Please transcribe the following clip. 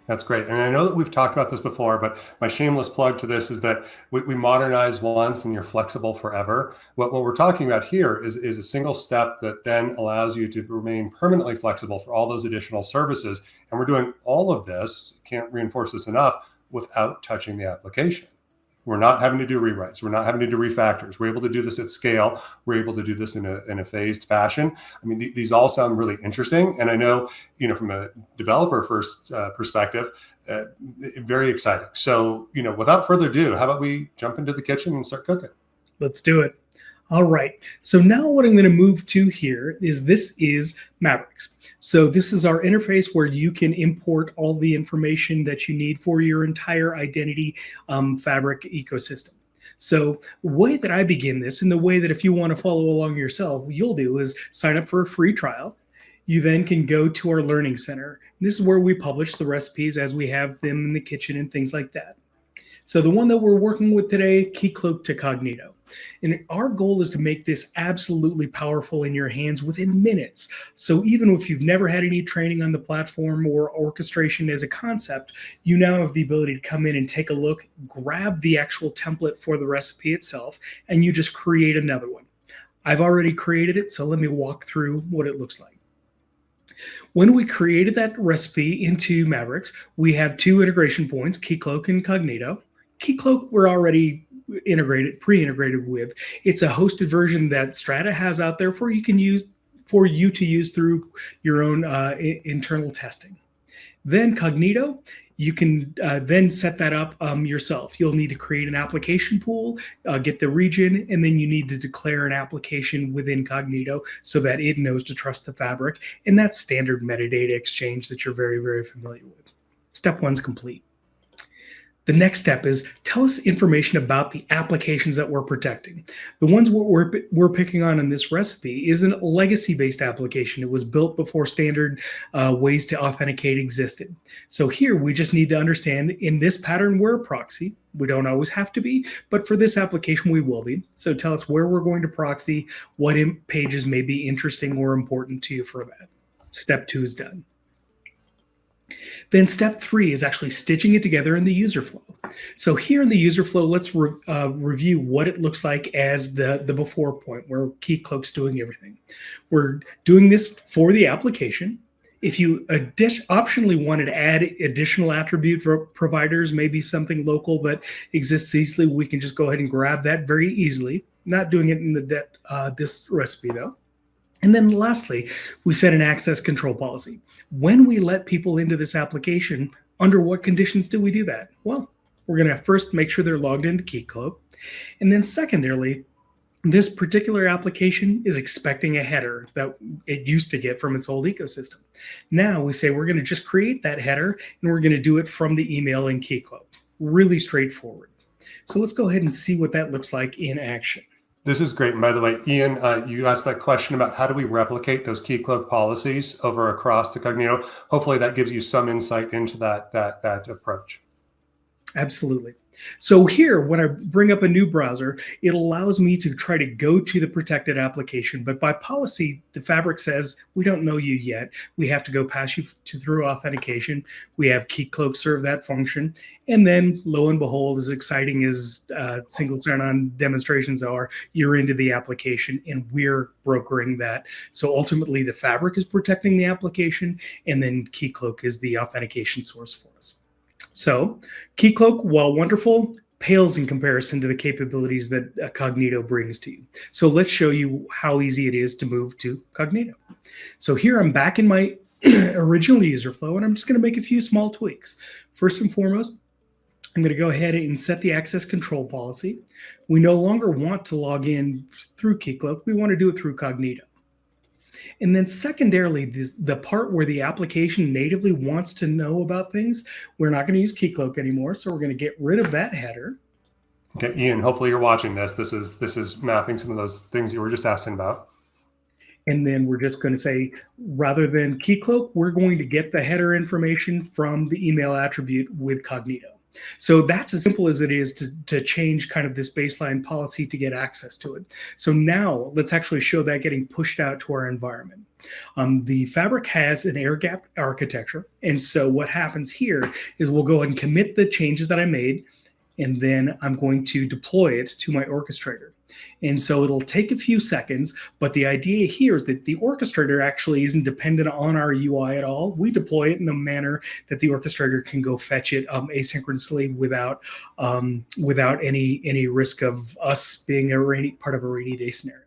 That's great. And I know that we've talked about this before, but my shameless plug to this is that we modernize once and you're flexible forever. What we're talking about here is a single step that then allows you to remain permanently flexible for all those additional services. And we're doing all of this, can't reinforce this enough, without touching the application. We're not having to do rewrites. We're not having to do refactors. We're able to do this at scale. We're able to do this in a phased fashion. I mean, these all sound really interesting. And I know, from a developer first perspective, very exciting. So, without further ado, how about we jump into the kitchen and start cooking? Let's do it. All right. So now what I'm going to move to here is this is Mavericks. So this is our interface where you can import all the information that you need for your entire identity fabric ecosystem. So the way that I begin this, and the way that if you want to follow along yourself, you'll do is sign up for a free trial. You then can go to our learning center. This is where we publish the recipes as we have them in the kitchen and things like that. So the one that we're working with today, Keycloak to Cognito. And our goal is to make this absolutely powerful in your hands within minutes. So even if you've never had any training on the platform or orchestration as a concept, you now have the ability to come in and take a look, grab the actual template for the recipe itself, and you just create another one. I've already created it, so let me walk through what it looks like. When we created that recipe into Mavericks, we have two integration points, Keycloak and Cognito. Keycloak, we're already pre-integrated with. It's a hosted version that Strata has out there for you to use through your own internal testing. Then Cognito, you can then set that up yourself. You'll need to create an application pool, get the region, and then you need to declare an application within Cognito so that it knows to trust the fabric. And that's standard metadata exchange that you're very, very familiar with. Step one's complete. The next step is tell us information about the applications that we're protecting. The ones we're picking on in this recipe is a legacy-based application. It was built before standard ways to authenticate existed. So here we just need to understand in this pattern we're a proxy. We don't always have to be, but for this application we will be. So tell us where we're going to proxy, what pages may be interesting or important to you for that. Step 2 is done. Then step 3 is actually stitching it together in the user flow. So here in the user flow, let's review what it looks like as the before point where Keycloak's doing everything. We're doing this for the application. If you optionally wanted to add additional attribute providers, maybe something local that exists easily, we can just go ahead and grab that very easily. Not doing it in this recipe though. And then lastly, we set an access control policy. When we let people into this application, under what conditions do we do that? Well, we're going to first make sure they're logged into Keycloak. And then secondarily, this particular application is expecting a header that it used to get from its old ecosystem. Now we say we're going to just create that header and we're going to do it from the email in Keycloak. Really straightforward. So let's go ahead and see what that looks like in action. This is great. And by the way, Ian, you asked that question about how do we replicate those Keycloak policies over across to Cognito. Hopefully that gives you some insight into that approach. Absolutely. So here, when I bring up a new browser, it allows me to try to go to the protected application. But by policy, the fabric says, we don't know you yet. We have to go pass you through authentication. We have Keycloak serve that function. And then, lo and behold, as exciting as single sign-on demonstrations are, you're into the application and we're brokering that. So ultimately, the fabric is protecting the application, and then Keycloak is the authentication source for us. So Keycloak, while wonderful, pales in comparison to the capabilities that Cognito brings to you. So let's show you how easy it is to move to Cognito. So here I'm back in my original user flow, and I'm just going to make a few small tweaks. First and foremost, I'm going to go ahead and set the access control policy. We no longer want to log in through Keycloak. We want to do it through Cognito. And then secondarily, the part where the application natively wants to know about things, we're not going to use Keycloak anymore. So we're going to get rid of that header. Okay, Ian, hopefully you're watching this. This is mapping some of those things you were just asking about. And then we're just going to say, rather than Keycloak, we're going to get the header information from the email attribute with Cognito. So that's as simple as it is to change kind of this baseline policy to get access to it. So now let's actually show that getting pushed out to our environment. The Fabric has an air-gapped architecture. And so what happens here is we'll go ahead and commit the changes that I made, and then I'm going to deploy it to my orchestrator. And so it'll take a few seconds, but the idea here is that the orchestrator actually isn't dependent on our UI at all. We deploy it in a manner that the orchestrator can go fetch it asynchronously without any risk of us being part of a rainy day scenario.